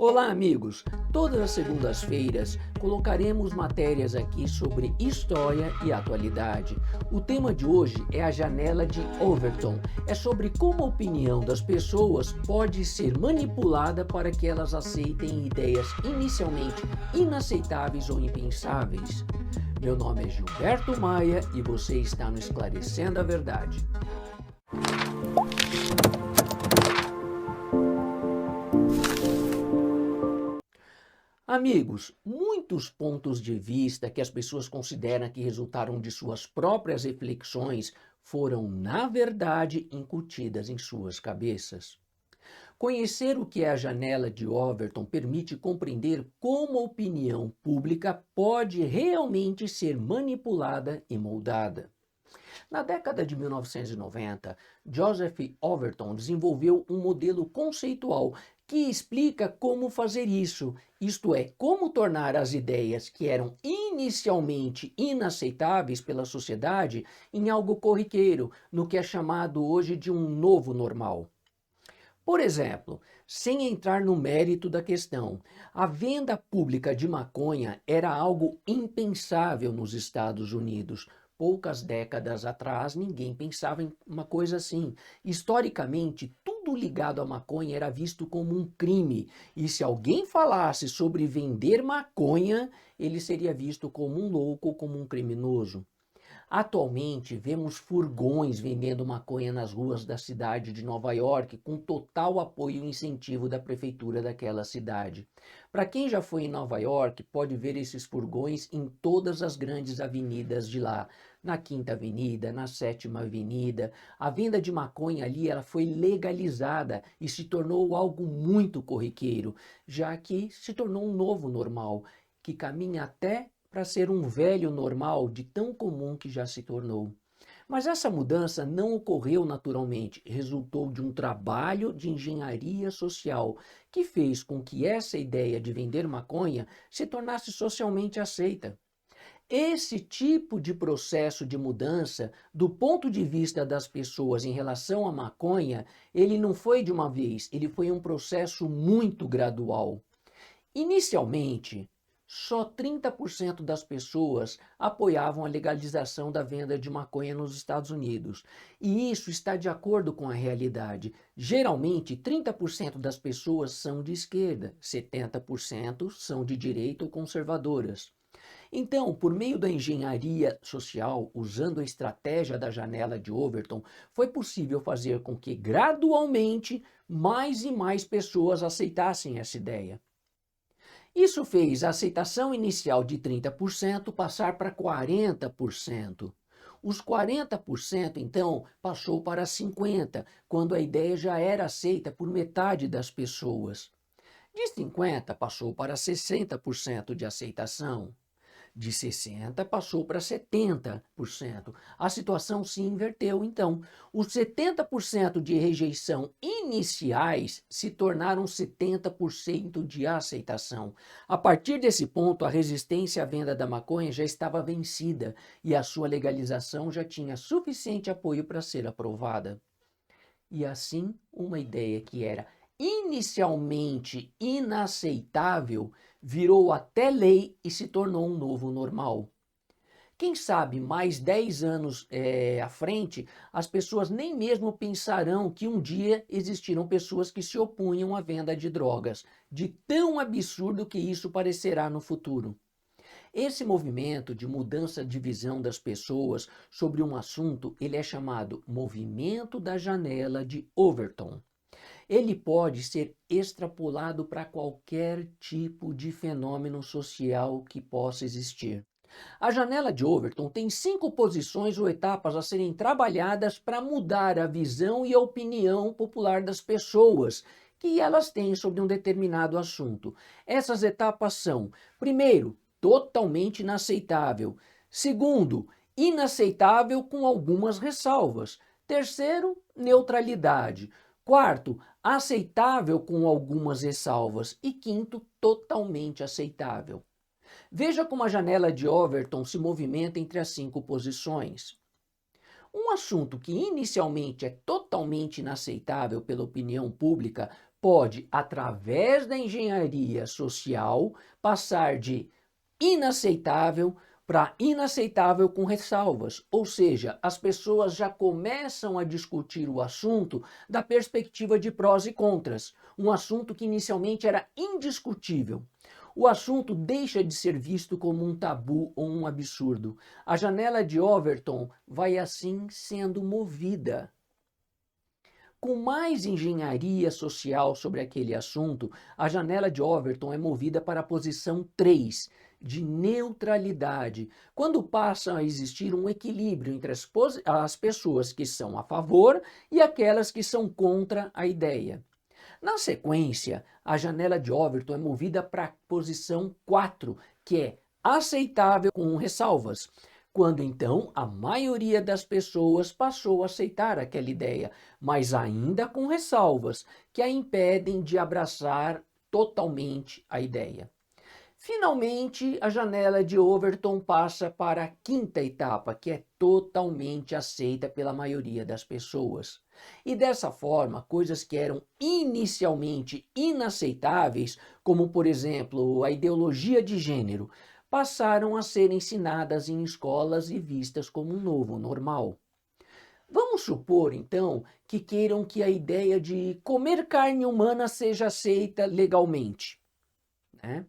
Olá, amigos! Todas as segundas-feiras colocaremos matérias aqui sobre história e atualidade. O tema de hoje é a janela de Overton. É sobre como a opinião das pessoas pode ser manipulada para que elas aceitem ideias inicialmente inaceitáveis ou impensáveis. Meu nome é Gilberto Maia e você está no Esclarecendo a Verdade. Amigos, muitos pontos de vista que as pessoas consideram que resultaram de suas próprias reflexões foram, na verdade, incutidas em suas cabeças. Conhecer o que é a janela de Overton permite compreender como a opinião pública pode realmente ser manipulada e moldada. Na década de 1990, Joseph Overton desenvolveu um modelo conceitual que explica como fazer isso, isto é, como tornar as ideias que eram inicialmente inaceitáveis pela sociedade em algo corriqueiro, no que é chamado hoje de um novo normal. Por exemplo, sem entrar no mérito da questão, a venda pública de maconha era algo impensável nos Estados Unidos. Poucas décadas atrás, ninguém pensava em uma coisa assim. Historicamente, tudo ligado à maconha era visto como um crime. E se alguém falasse sobre vender maconha, ele seria visto como um louco, como um criminoso. Atualmente, vemos furgões vendendo maconha nas ruas da cidade de Nova York, com total apoio e incentivo da prefeitura daquela cidade. Para quem já foi em Nova York, pode ver esses furgões em todas as grandes avenidas de lá. Na Quinta Avenida, na Sétima Avenida. A venda de maconha ali ela foi legalizada e se tornou algo muito corriqueiro, já que se tornou um novo normal, que caminha até para ser um velho normal de tão comum que já se tornou. Mas essa mudança não ocorreu naturalmente, resultou de um trabalho de engenharia social que fez com que essa ideia de vender maconha se tornasse socialmente aceita. Esse tipo de processo de mudança, do ponto de vista das pessoas em relação à maconha, ele não foi de uma vez, ele foi um processo muito gradual. Inicialmente, só 30% das pessoas apoiavam a legalização da venda de maconha nos Estados Unidos. E isso está de acordo com a realidade. Geralmente, 30% das pessoas são de esquerda, 70% são de direita ou conservadoras. Então, por meio da engenharia social, usando a estratégia da janela de Overton, foi possível fazer com que gradualmente mais e mais pessoas aceitassem essa ideia. Isso fez a aceitação inicial de 30% passar para 40%. Os 40%, então, passou para 50%, quando a ideia já era aceita por metade das pessoas. De 50% passou para 60% de aceitação. De 60% passou para 70%. A situação se inverteu, então. Os 70% de rejeição iniciais se tornaram 70% de aceitação. A partir desse ponto, a resistência à venda da maconha já estava vencida e a sua legalização já tinha suficiente apoio para ser aprovada. E assim, uma ideia que era inicialmente inaceitável virou até lei e se tornou um novo normal. Quem sabe mais 10 anos à frente, as pessoas nem mesmo pensarão que um dia existiram pessoas que se opunham à venda de drogas, de tão absurdo que isso parecerá no futuro. Esse movimento de mudança de visão das pessoas sobre um assunto, ele é chamado movimento da janela de Overton. Ele pode ser extrapolado para qualquer tipo de fenômeno social que possa existir. A janela de Overton tem 5 posições ou etapas a serem trabalhadas para mudar a visão e a opinião popular das pessoas que elas têm sobre um determinado assunto. Essas etapas são: primeiro, totalmente inaceitável; segundo, inaceitável com algumas ressalvas; terceiro, neutralidade; quarto, aceitável com algumas ressalvas; e quinto, totalmente aceitável. Veja como a janela de Overton se movimenta entre as 5 posições. Um assunto que inicialmente é totalmente inaceitável pela opinião pública pode, através da engenharia social, passar de inaceitável para inaceitável com ressalvas, ou seja, as pessoas já começam a discutir o assunto da perspectiva de prós e contras, um assunto que inicialmente era indiscutível. O assunto deixa de ser visto como um tabu ou um absurdo. A janela de Overton vai assim sendo movida. Com mais engenharia social sobre aquele assunto, a janela de Overton é movida para a posição 3, de neutralidade, quando passa a existir um equilíbrio entre as pessoas que são a favor e aquelas que são contra a ideia. Na sequência, a janela de Overton é movida para a posição 4, que é aceitável com ressalvas, quando então a maioria das pessoas passou a aceitar aquela ideia, mas ainda com ressalvas que a impedem de abraçar totalmente a ideia. Finalmente, a janela de Overton passa para a quinta etapa, que é totalmente aceita pela maioria das pessoas. E dessa forma, coisas que eram inicialmente inaceitáveis, como por exemplo a ideologia de gênero, passaram a ser ensinadas em escolas e vistas como um novo normal. Vamos supor, então, que queiram que a ideia de comer carne humana seja aceita legalmente, né?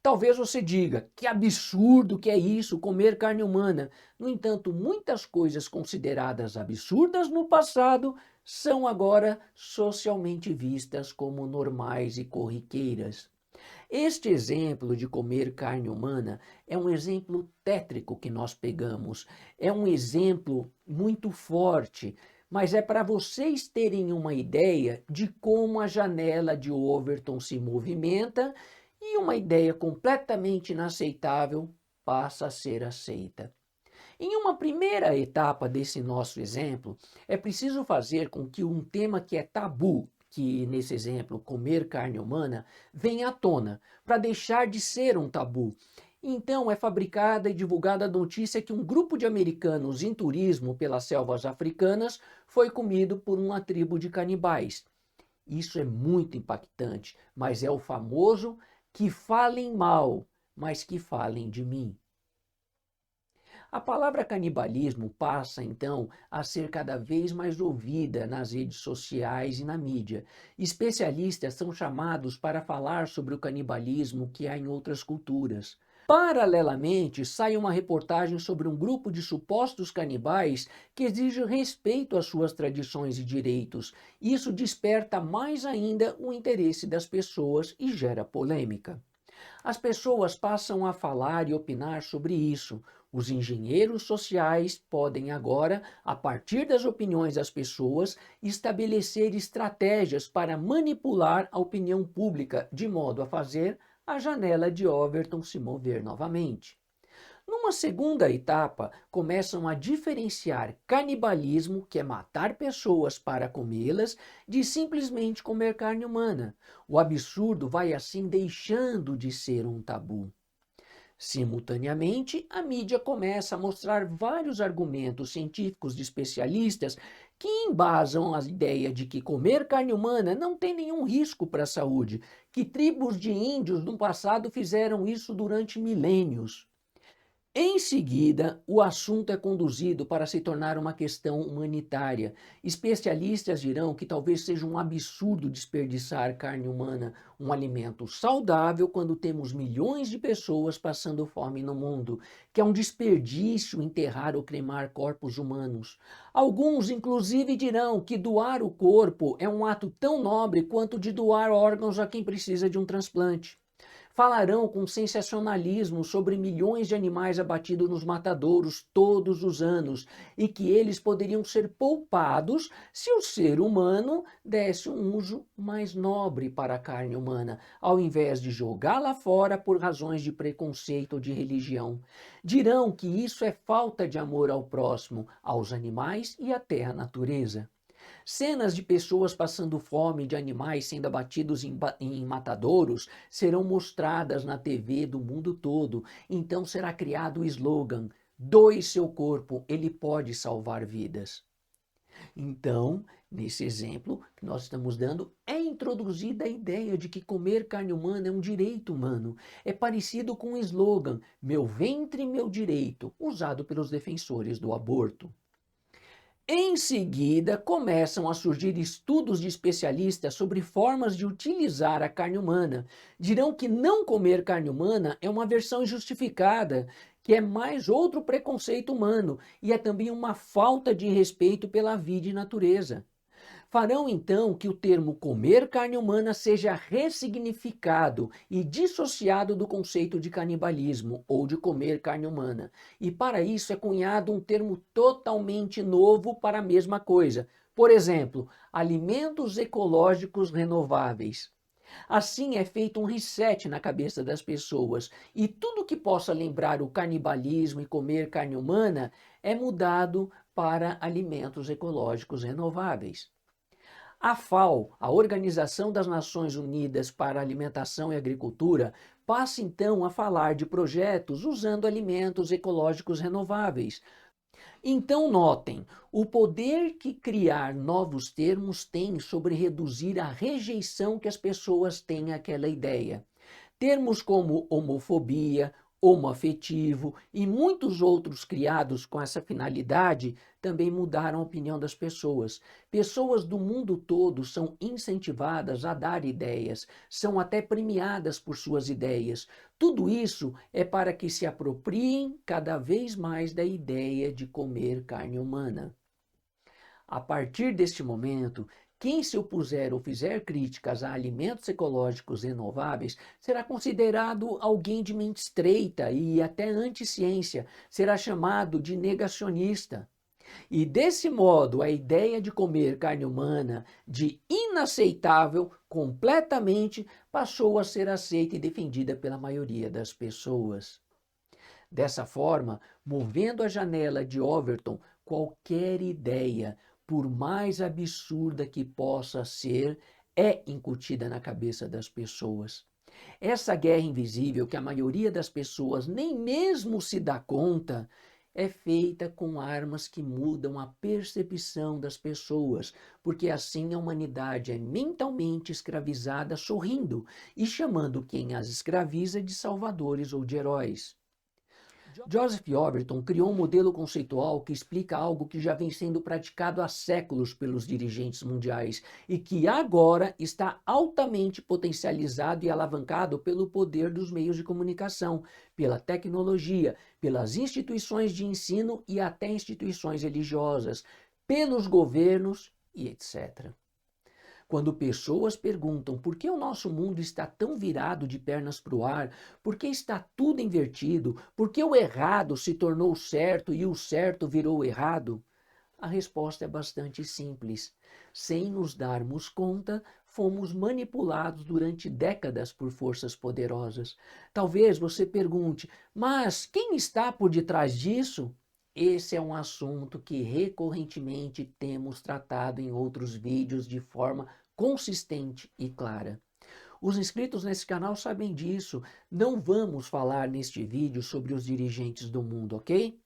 Talvez você diga, que absurdo que é isso, comer carne humana. No entanto, muitas coisas consideradas absurdas no passado são agora socialmente vistas como normais e corriqueiras. Este exemplo de comer carne humana é um exemplo tétrico que nós pegamos, é um exemplo muito forte, mas é para vocês terem uma ideia de como a janela de Overton se movimenta e uma ideia completamente inaceitável passa a ser aceita. Em uma primeira etapa desse nosso exemplo, é preciso fazer com que um tema que é tabu, que nesse exemplo, comer carne humana, venha à tona, para deixar de ser um tabu. Então é fabricada e divulgada a notícia que um grupo de americanos em turismo pelas selvas africanas foi comido por uma tribo de canibais. Isso é muito impactante, mas é o famoso que falem mal, mas que falem de mim. A palavra canibalismo passa, então, a ser cada vez mais ouvida nas redes sociais e na mídia. Especialistas são chamados para falar sobre o canibalismo que há em outras culturas. Paralelamente, sai uma reportagem sobre um grupo de supostos canibais que exige respeito às suas tradições e direitos. Isso desperta mais ainda o interesse das pessoas e gera polêmica. As pessoas passam a falar e opinar sobre isso. Os engenheiros sociais podem agora, a partir das opiniões das pessoas, estabelecer estratégias para manipular a opinião pública, de modo a fazer a janela de Overton se mover novamente. Numa segunda etapa, começam a diferenciar canibalismo, que é matar pessoas para comê-las, de simplesmente comer carne humana. O absurdo vai assim deixando de ser um tabu. Simultaneamente, a mídia começa a mostrar vários argumentos científicos de especialistas que embasam a ideia de que comer carne humana não tem nenhum risco para a saúde, que tribos de índios no passado fizeram isso durante milênios. Em seguida, o assunto é conduzido para se tornar uma questão humanitária. Especialistas dirão que talvez seja um absurdo desperdiçar carne humana, um alimento saudável, quando temos milhões de pessoas passando fome no mundo, que é um desperdício enterrar ou cremar corpos humanos. Alguns, inclusive, dirão que doar o corpo é um ato tão nobre quanto de doar órgãos a quem precisa de um transplante. Falarão com sensacionalismo sobre milhões de animais abatidos nos matadouros todos os anos e que eles poderiam ser poupados se o ser humano desse um uso mais nobre para a carne humana, ao invés de jogá-la fora por razões de preconceito ou de religião. Dirão que isso é falta de amor ao próximo, aos animais e até à natureza. Cenas de pessoas passando fome, de animais sendo abatidos em matadouros, serão mostradas na TV do mundo todo. Então será criado o slogan: doe seu corpo, ele pode salvar vidas. Então, Nesse exemplo que nós estamos dando, é introduzida a ideia de que comer carne humana é um direito humano. É parecido com o slogan "Meu ventre, meu direito", usado pelos defensores do aborto. Em seguida, começam a surgir estudos de especialistas sobre formas de utilizar a carne humana. Dirão que não comer carne humana é uma versão injustificada, que é mais outro preconceito humano e é também uma falta de respeito pela vida e natureza. Farão então que o termo comer carne humana seja ressignificado e dissociado do conceito de canibalismo ou de comer carne humana. E para isso é cunhado um termo totalmente novo para a mesma coisa. Por exemplo, alimentos ecológicos renováveis. Assim é feito um reset na cabeça das pessoas e tudo que possa lembrar o canibalismo e comer carne humana é mudado para alimentos ecológicos renováveis. A FAO, a Organização das Nações Unidas para a Alimentação e Agricultura, passa então a falar de projetos usando alimentos ecológicos renováveis. Então notem, o poder que criar novos termos tem sobre reduzir a rejeição que as pessoas têm àquela ideia. Termos como homofobia, homoafetivo e muitos outros criados com essa finalidade também mudaram a opinião das pessoas. Pessoas do mundo todo são incentivadas a dar ideias, são até premiadas por suas ideias. Tudo isso é para que se apropriem cada vez mais da ideia de comer carne humana. A partir deste momento, quem se opuser ou fizer críticas a alimentos ecológicos renováveis será considerado alguém de mente estreita e até anti-ciência, será chamado de negacionista. E desse modo, a ideia de comer carne humana, de inaceitável, completamente passou a ser aceita e defendida pela maioria das pessoas. Dessa forma, movendo a janela de Overton, qualquer ideia, por mais absurda que possa ser, é incutida na cabeça das pessoas. Essa guerra invisível, que a maioria das pessoas nem mesmo se dá conta, é feita com armas que mudam a percepção das pessoas, porque assim a humanidade é mentalmente escravizada sorrindo e chamando quem as escraviza de salvadores ou de heróis. Joseph Overton criou um modelo conceitual que explica algo que já vem sendo praticado há séculos pelos dirigentes mundiais e que agora está altamente potencializado e alavancado pelo poder dos meios de comunicação, pela tecnologia, pelas instituições de ensino e até instituições religiosas, pelos governos e etc. Quando pessoas perguntam por que o nosso mundo está tão virado de pernas para o ar, por que está tudo invertido, por que o errado se tornou certo e o certo virou errado, a resposta é bastante simples. Sem nos darmos conta, fomos manipulados durante décadas por forças poderosas. Talvez você pergunte, mas quem está por detrás disso? Esse é um assunto que recorrentemente temos tratado em outros vídeos de forma consistente e clara. Os inscritos nesse canal sabem disso. Não vamos falar neste vídeo sobre os dirigentes do mundo, ok?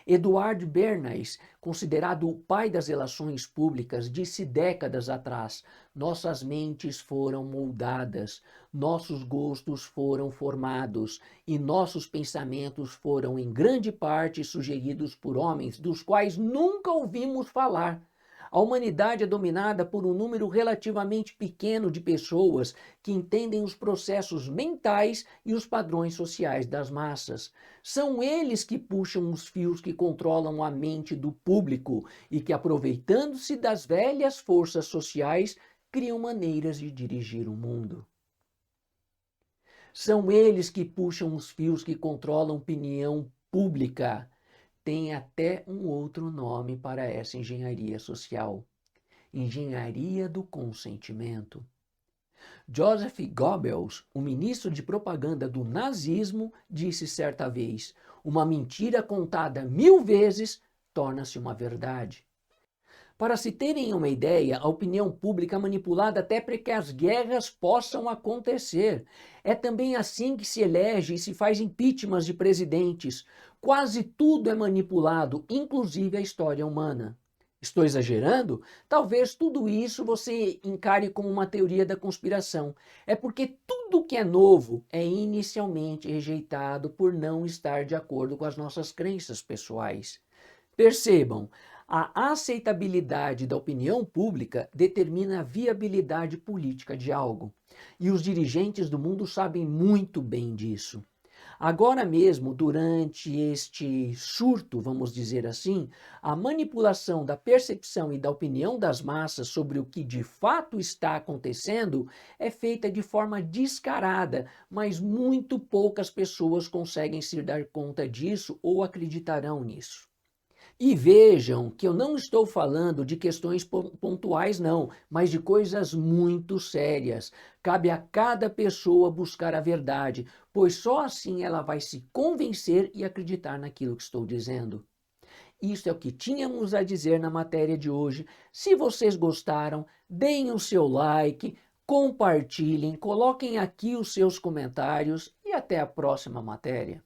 Eduard Bernays, considerado o pai das relações públicas, disse décadas atrás: nossas mentes foram moldadas, nossos gostos foram formados e nossos pensamentos foram em grande parte sugeridos por homens dos quais nunca ouvimos falar. A humanidade é dominada por um número relativamente pequeno de pessoas que entendem os processos mentais e os padrões sociais das massas. São eles que puxam os fios que controlam a mente do público e que, aproveitando-se das velhas forças sociais, criam maneiras de dirigir o mundo. São eles que puxam os fios que controlam a opinião pública. Tem até um outro nome para essa engenharia social: engenharia do consentimento. Joseph Goebbels, o ministro de propaganda do nazismo, disse certa vez: uma mentira contada 1000 vezes torna-se uma verdade. Para se terem uma ideia, a opinião pública é manipulada até para que as guerras possam acontecer. É também assim que se elege e se faz impeachment de presidentes. Quase tudo é manipulado, inclusive a história humana. Estou exagerando? Talvez tudo isso você encare como uma teoria da conspiração. É porque tudo que é novo é inicialmente rejeitado por não estar de acordo com as nossas crenças pessoais. Percebam, a aceitabilidade da opinião pública determina a viabilidade política de algo. E os dirigentes do mundo sabem muito bem disso. Agora mesmo, durante este surto, vamos dizer assim, a manipulação da percepção e da opinião das massas sobre o que de fato está acontecendo é feita de forma descarada, mas muito poucas pessoas conseguem se dar conta disso ou acreditarão nisso. E vejam que eu não estou falando de questões pontuais, não, mas de coisas muito sérias. Cabe a cada pessoa buscar a verdade, pois só assim ela vai se convencer e acreditar naquilo que estou dizendo. Isso é o que tínhamos a dizer na matéria de hoje. Se vocês gostaram, deem o seu like, compartilhem, coloquem aqui os seus comentários e até a próxima matéria.